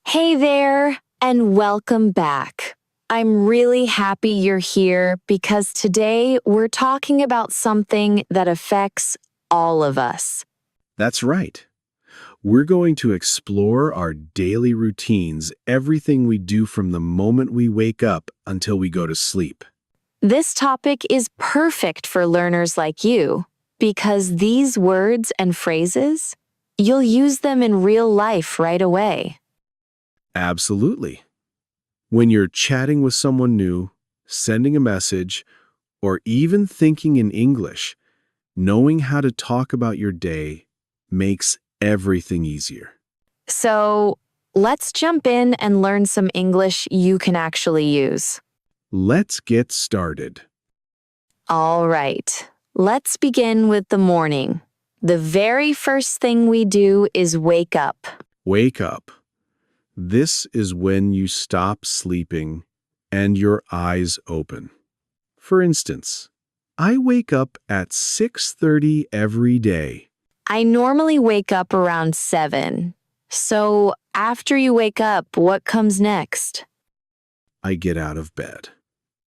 Hey there, and welcome back. I'm really happy you're here because today we're talking about something that affects all of us. That's right. We're going to explore our daily routines, everything we do from the moment we wake up until we go to sleep. This topic is perfect for learners like you because these words and phrases, you'll use them in real life right away. Absolutely. When you're chatting with someone new, sending a message, or even thinking in English, knowing how to talk about your day makes everything easier. So let's jump in and learn some English you can actually use. Let's get started. All right, let's begin with the morning. The very first thing we do is wake up. Wake up. This is when you stop sleeping and your eyes open. For instance, I wake up at 6:30 every day. I normally wake up around 7. So after you wake up, what comes next? I get out of bed.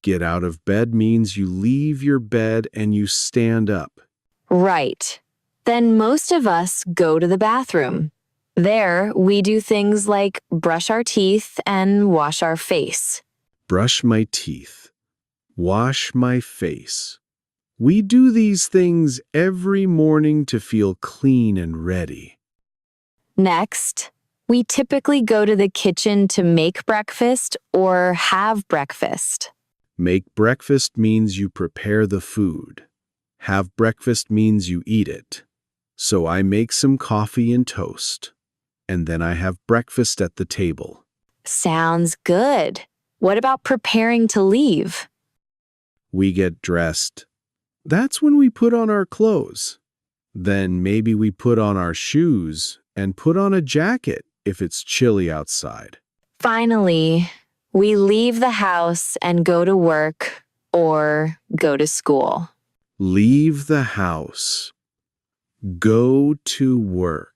Get out of bed means you leave your bed and you stand up. Right. Then most of us go to the bathroom. There, we do things like brush our teeth and wash our face. Brush my teeth. Wash my face. We do these things every morning to feel clean and ready. Next, we typically go to the kitchen to make breakfast or have breakfast. Make breakfast means you prepare the food. Have breakfast means you eat it. So I make some coffee and toast, and then I have breakfast at the table. Sounds good. What about preparing to leave? We get dressed. That's when we put on our clothes. Then maybe we put on our shoes and put on a jacket if it's chilly outside. Finally, we leave the house and go to work or go to school. Leave the house. Go to work.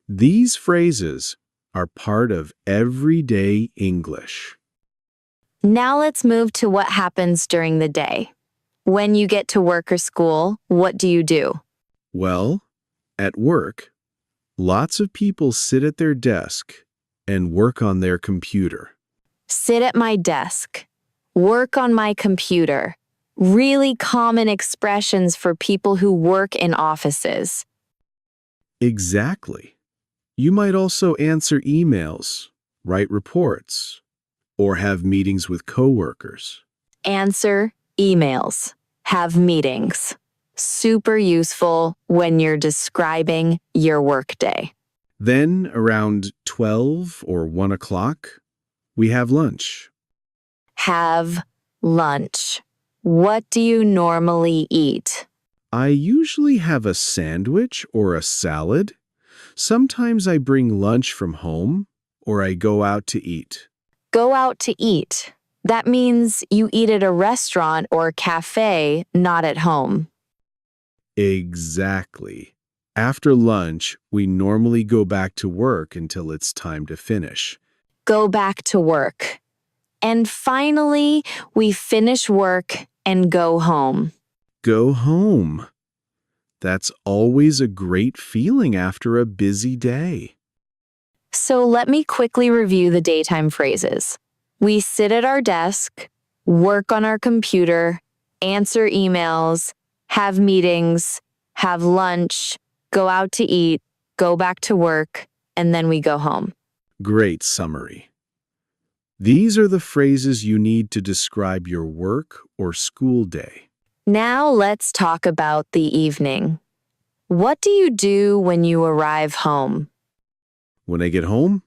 These phrases are part of everyday English. Now let's move to what happens during the day. When you get to work or school, what do you do? Well, at work, lots of people sit at their desk and work on their computer. Sit at my desk. Work on my computer. Really common expressions for people who work in offices. Exactly. You might also answer emails, write reports, or have meetings with coworkers. Answer emails. Have meetings. Super useful when you're describing your workday. Then, around 12 or 1 o'clock, we have lunch. Have lunch. What do you normally eat? I usually have a sandwich or a salad. Sometimes I bring lunch from home, or I go out to eat. Go out to eat. That means you eat at a restaurant or cafe, not at home. Exactly. After lunch, we normally go back to work until it's time to finish. Go back to work. And finally, we finish work and go home. Go home. That's always a great feeling after a busy day. So let me quickly review the daytime phrases. We sit at our desk, work on our computer, answer emails, have meetings, have lunch, go out to eat, go back to work, and then we go home. Great summary. These are the phrases you need to describe your work or school day. Now let's talk about the evening. What do you do when you arrive home? When I get home,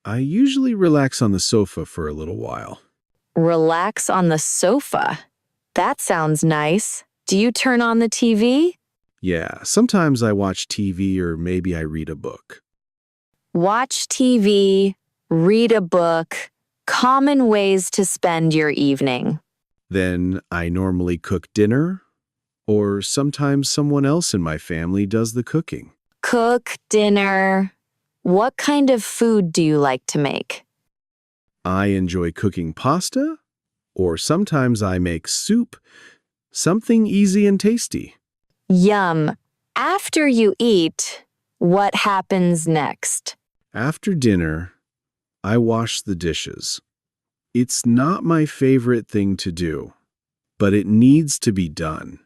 I usually relax on the sofa for a little while. Relax on the sofa. That sounds nice. Do you turn on the TV? Yeah, sometimes I watch TV or maybe I read a book. Watch TV, read a book, common ways to spend your evening. Then I normally cook dinner, or sometimes someone else in my family does the cooking. Cook dinner. What kind of food do you like to make? I enjoy cooking pasta, or sometimes I make soup, something easy and tasty. Yum. After you eat, what happens next? After dinner, I wash the dishes. It's not my favorite thing to do, but it needs to be done.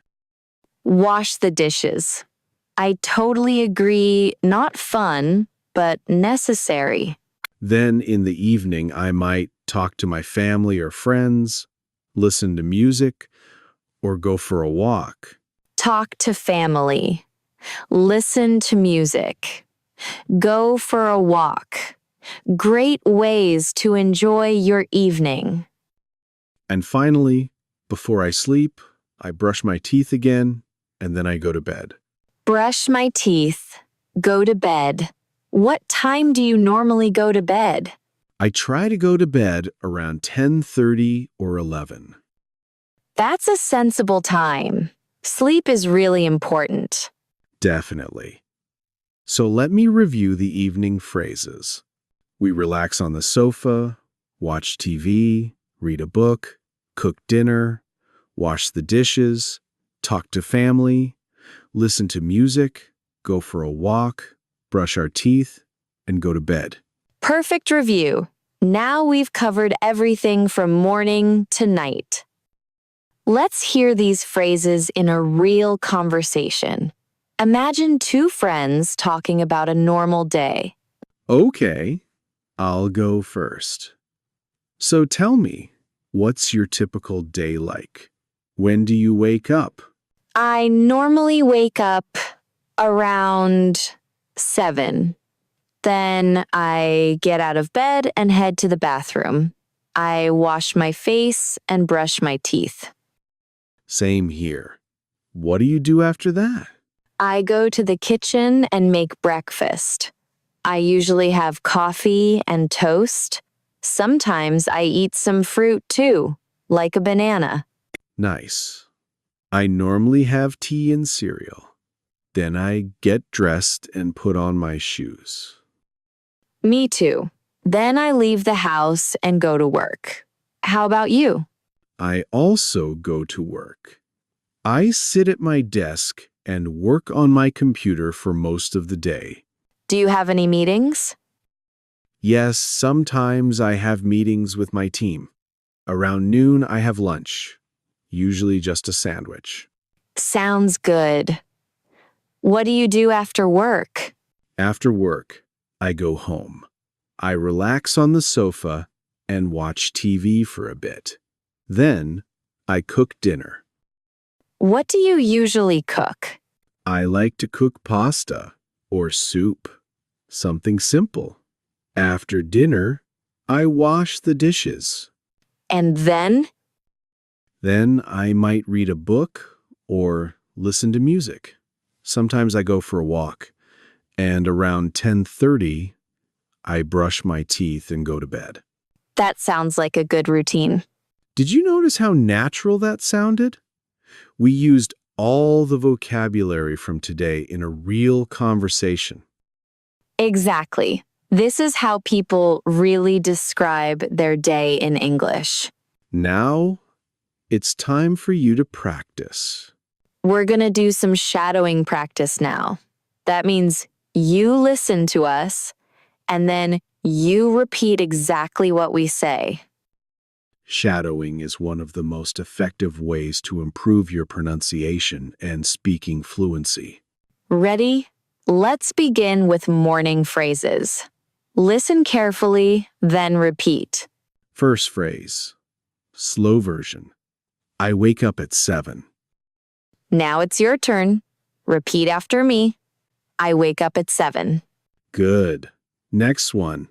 Wash the dishes. I totally agree, not fun, but necessary. Then in the evening, I might talk to my family or friends, listen to music, or go for a walk. Talk to family. Listen to music. Go for a walk. Great ways to enjoy your evening. And finally, before I sleep, I brush my teeth again, and then I go to bed. Brush my teeth. Go to bed. What time do you normally go to bed? I try to go to bed around 10:30 or 11. That's a sensible time. Sleep is really important. Definitely. So let me review the evening phrases. We relax on the sofa, watch TV, read a book, cook dinner, wash the dishes, talk to family, listen to music, go for a walk, brush our teeth, and go to bed. Perfect review. Now we've covered everything from morning to night. Let's hear these phrases in a real conversation. Imagine two friends talking about a normal day. Okay, I'll go first. So tell me, what's your typical day like? When do you wake up? I normally wake up around 7. Then I get out of bed and head to the bathroom. I wash my face and brush my teeth. Same here. What do you do after that? I go to the kitchen and make breakfast. I usually have coffee and toast. Sometimes I eat some fruit too, like a banana. Nice. I normally have tea and cereal. Then I get dressed and put on my shoes. Me too. Then I leave the house and go to work. How about you? I also go to work. I sit at my desk and work on my computer for most of the day. Do you have any meetings? Yes, sometimes I have meetings with my team. Around noon, I have lunch, usually just a sandwich. Sounds good. What do you do after work? After work, I go home. I relax on the sofa and watch TV for a bit. Then, I cook dinner. What do you usually cook? I like to cook pasta or soup, something simple. After dinner, I wash the dishes. And then? Then I might read a book or listen to music. Sometimes I go for a walk. And around 10:30, I brush my teeth and go to bed. That sounds like a good routine. Did you notice how natural that sounded? We used all the vocabulary from today in a real conversation. Exactly. This is how people really describe their day in English. Now, it's time for you to practice. We're going to do some shadowing practice now. That means you listen to us, and then you repeat exactly what we say. Shadowing is one of the most effective ways to improve your pronunciation and speaking fluency. Ready? Let's begin with morning phrases. Listen carefully, then repeat. First phrase, slow version. I wake up at 7. Now it's your turn. Repeat after me. I wake up at 7. Good. Next one,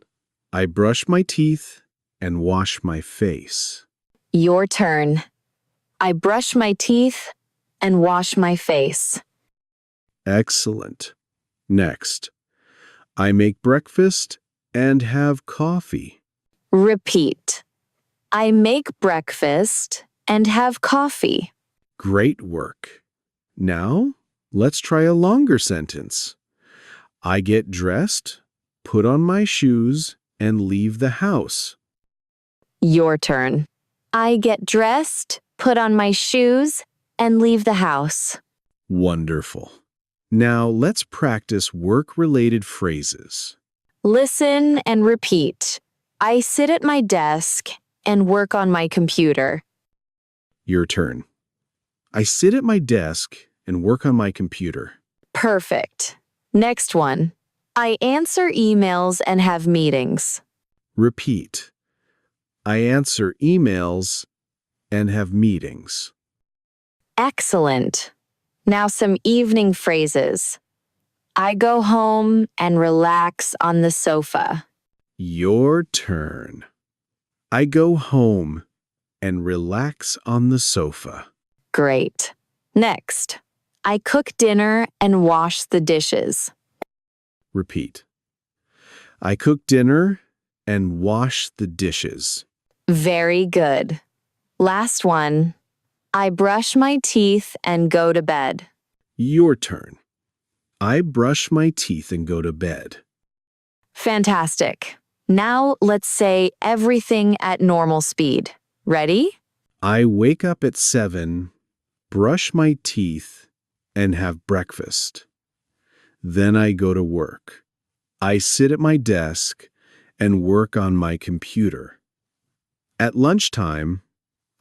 I brush my teeth and wash my face. Your turn. I brush my teeth and wash my face. Excellent. Next, I make breakfast and have coffee. Repeat. I make breakfast and have coffee. Great work. Now, let's try a longer sentence. I get dressed, put on my shoes and leave the house. Your turn. I get dressed, put on my shoes, and leave the house. Wonderful. Now let's practice work-related phrases. Listen and repeat. I sit at my desk and work on my computer. Your turn. I sit at my desk and work on my computer. Perfect. Next one. I answer emails and have meetings. Repeat. I answer emails and have meetings. Excellent. Now some evening phrases. I go home and relax on the sofa. Your turn. I go home and relax on the sofa. Great. Next. I cook dinner and wash the dishes. Repeat. I cook dinner and wash the dishes. Very good. Last one. I brush my teeth and go to bed. Your turn. I brush my teeth and go to bed. Fantastic. Now let's say everything at normal speed. Ready? I wake up at 7, brush my teeth, and have breakfast. Then I go to work. I sit at my desk and work on my computer. At lunchtime,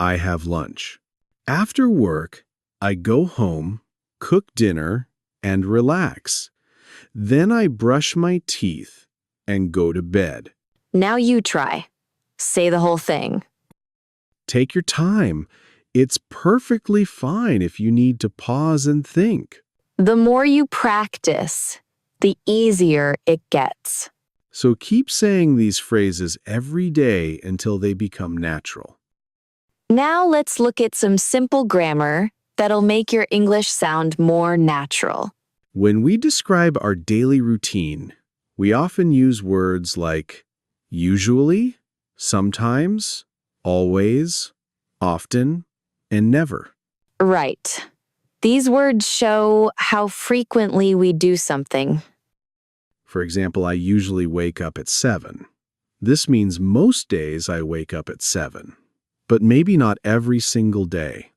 I have lunch. After work, I go home, cook dinner, and relax. Then I brush my teeth and go to bed. Now you try. Say the whole thing. Take your time. It's perfectly fine if you need to pause and think. The more you practice, the easier it gets. So keep saying these phrases every day until they become natural. Now let's look at some simple grammar that'll make your English sound more natural. When we describe our daily routine, we often use words like usually, sometimes, always, often, and never. Right. These words show how frequently we do something. For example, I usually wake up at 7. This means most days I wake up at 7, but maybe not every single day.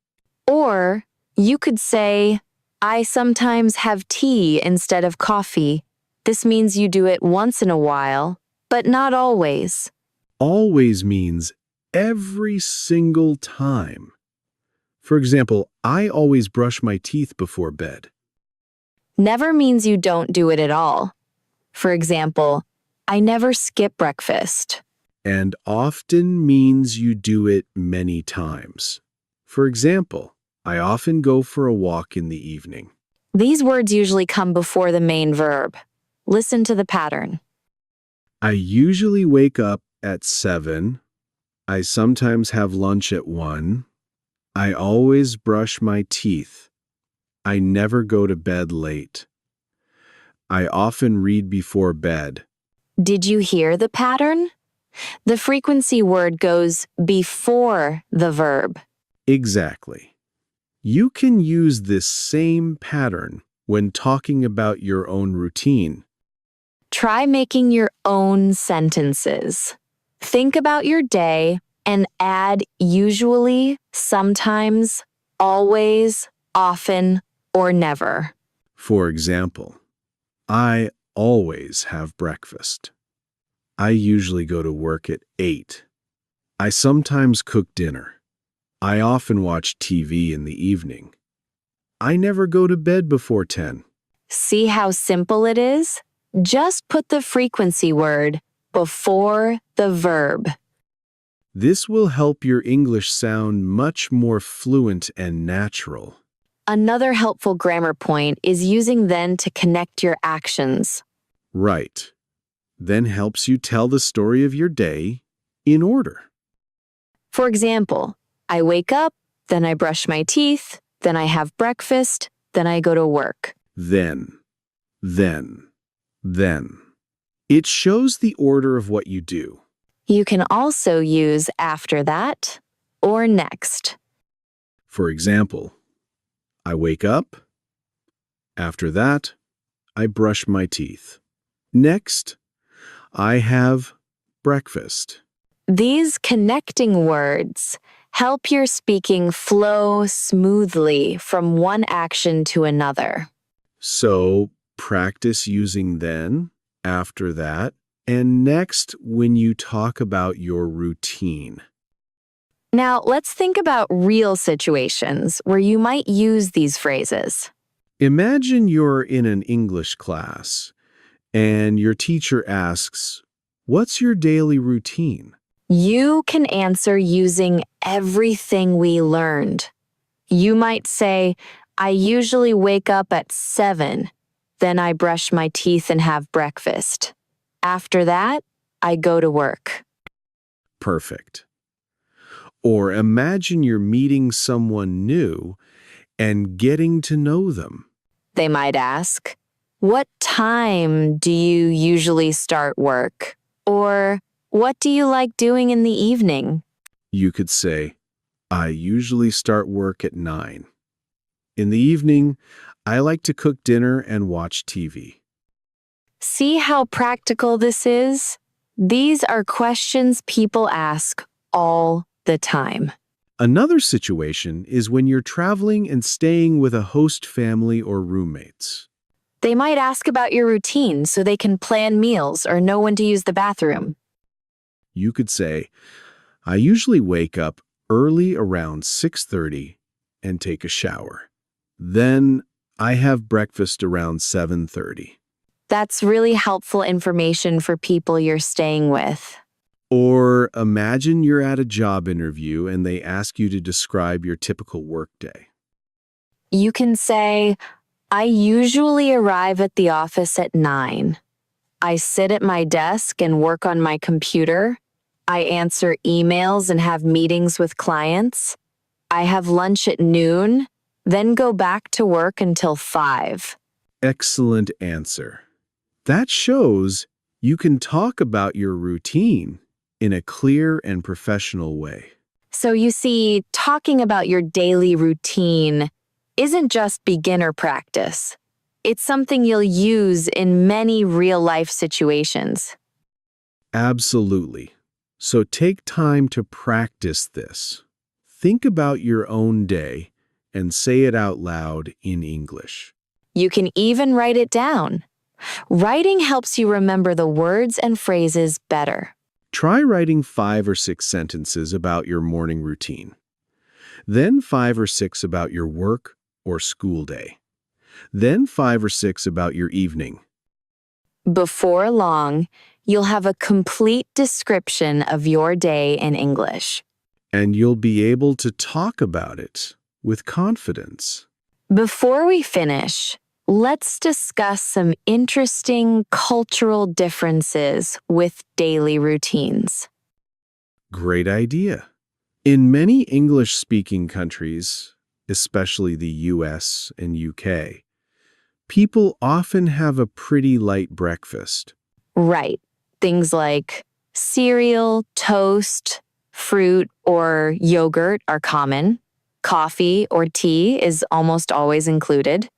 Or you could say, I sometimes have tea instead of coffee. This means you do it once in a while, but not always. Always means every single time. For example, I always brush my teeth before bed. Never means you don't do it at all. For example, I never skip breakfast. And often means you do it many times. For example, I often go for a walk in the evening. These words usually come before the main verb. Listen to the pattern. I usually wake up at 7. I sometimes have lunch at 1. I always brush my teeth. I never go to bed late. I often read before bed. Did you hear the pattern? The frequency word goes before the verb. Exactly. You can use this same pattern when talking about your own routine. Try making your own sentences. Think about your day and add usually, sometimes, always, often, or never. For example, I always have breakfast. I usually go to work at 8. I sometimes cook dinner. I often watch TV in the evening. I never go to bed before 10. See how simple it is? Just put the frequency word before the verb. This will help your English sound much more fluent and natural. Another helpful grammar point is using then to connect your actions. Right. Then helps you tell the story of your day in order. For example, I wake up, then I brush my teeth, then I have breakfast, then I go to work. Then. It shows the order of what you do. You can also use after that or next. For example, I wake up. After that, I brush my teeth. Next, I have breakfast. These connecting words help your speaking flow smoothly from one action to another. So practice using then, after that, and next when you talk about your routine. Now, let's think about real situations where you might use these phrases. Imagine you're in an English class and your teacher asks, "What's your daily routine?" You can answer using everything we learned. You might say, I usually wake up at 7, then I brush my teeth and have breakfast. After that, I go to work. Perfect. Or imagine you're meeting someone new and getting to know them. They might ask, what time do you usually start work? Or what do you like doing in the evening? You could say, "I usually start work at 9. In the evening, I like to cook dinner and watch TV." See how practical this is? These are questions people ask all the time. Another situation is when you're traveling and staying with a host family or roommates. They might ask about your routine so they can plan meals or know when to use the bathroom. You could say, "I usually wake up early around 6:30 and take a shower. Then I have breakfast around 7:30. That's really helpful information for people you're staying with. Or imagine you're at a job interview and they ask you to describe your typical workday. You can say, I usually arrive at the office at 9. I sit at my desk and work on my computer. I answer emails and have meetings with clients. I have lunch at noon, then go back to work until 5. Excellent answer. That shows you can talk about your routine in a clear and professional way. So you see, talking about your daily routine isn't just beginner practice. It's something you'll use in many real-life situations. Absolutely. So take time to practice this. Think about your own day and say it out loud in English. You can even write it down. Writing helps you remember the words and phrases better. Try writing 5 or 6 sentences about your morning routine. Then 5 or 6 about your work or school day. Then 5 or 6 about your evening. Before long, you'll have a complete description of your day in English. And you'll be able to talk about it with confidence. Before we finish, let's discuss some interesting cultural differences with daily routines. Great idea. In many English-speaking countries, especially the US and UK, people often have a pretty light breakfast. Right. Things like cereal, toast, fruit, or yogurt are common. Coffee or tea is almost always included.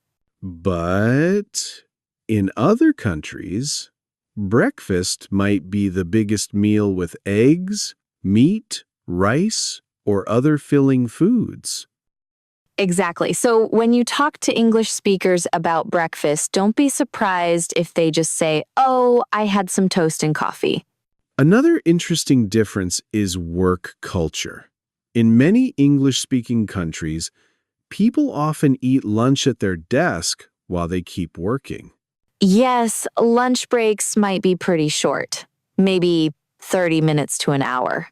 But in other countries, breakfast might be the biggest meal with eggs, meat, rice, or other filling foods. Exactly. So when you talk to English speakers about breakfast, don't be surprised if they just say, oh, I had some toast and coffee. Another interesting difference is work culture. In many English-speaking countries, people often eat lunch at their desk while they keep working. Yes, lunch breaks might be pretty short, maybe 30 minutes to an hour.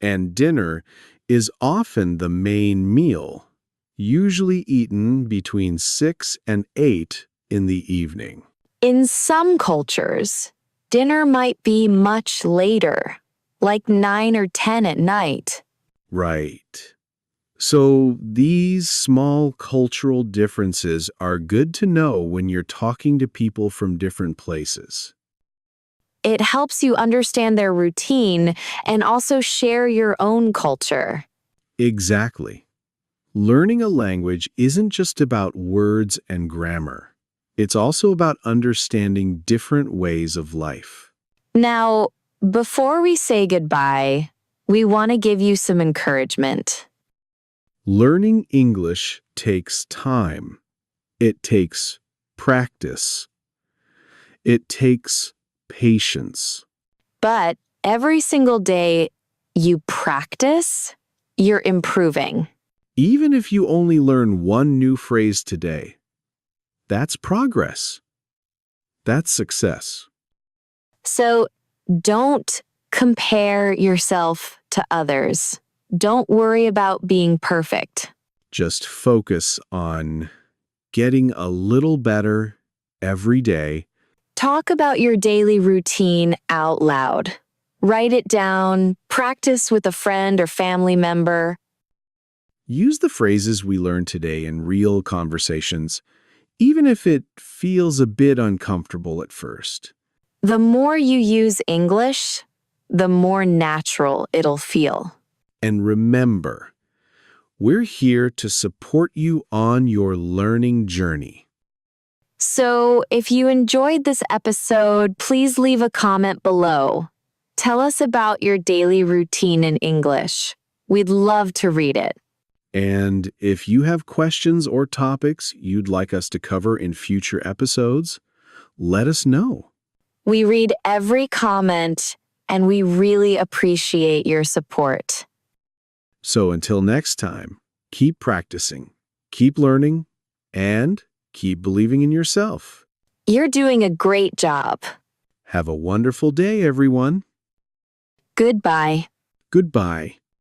And dinner is often the main meal, usually eaten between 6 and 8 in the evening. In some cultures, dinner might be much later, like 9 or 10 at night. Right. So these small cultural differences are good to know when you're talking to people from different places. It helps you understand their routine and also share your own culture. Exactly. Learning a language isn't just about words and grammar. It's also about understanding different ways of life. Now, before we say goodbye, we want to give you some encouragement. Learning English takes time. It takes practice. It takes patience. But every single day you practice, you're improving. Even if you only learn one new phrase today, that's progress. That's success. So don't compare yourself to others. Don't worry about being perfect. Just focus on getting a little better every day. Talk about your daily routine out loud. Write it down, practice with a friend or family member. Use the phrases we learned today in real conversations, even if it feels a bit uncomfortable at first. The more you use English, the more natural it'll feel. And remember, we're here to support you on your learning journey. So, if you enjoyed this episode, please leave a comment below. Tell us about your daily routine in English. We'd love to read it. And if you have questions or topics you'd like us to cover in future episodes, let us know. We read every comment, and we really appreciate your support. So until next time, keep practicing, keep learning, and keep believing in yourself. You're doing a great job. Have a wonderful day, everyone. Goodbye. Goodbye.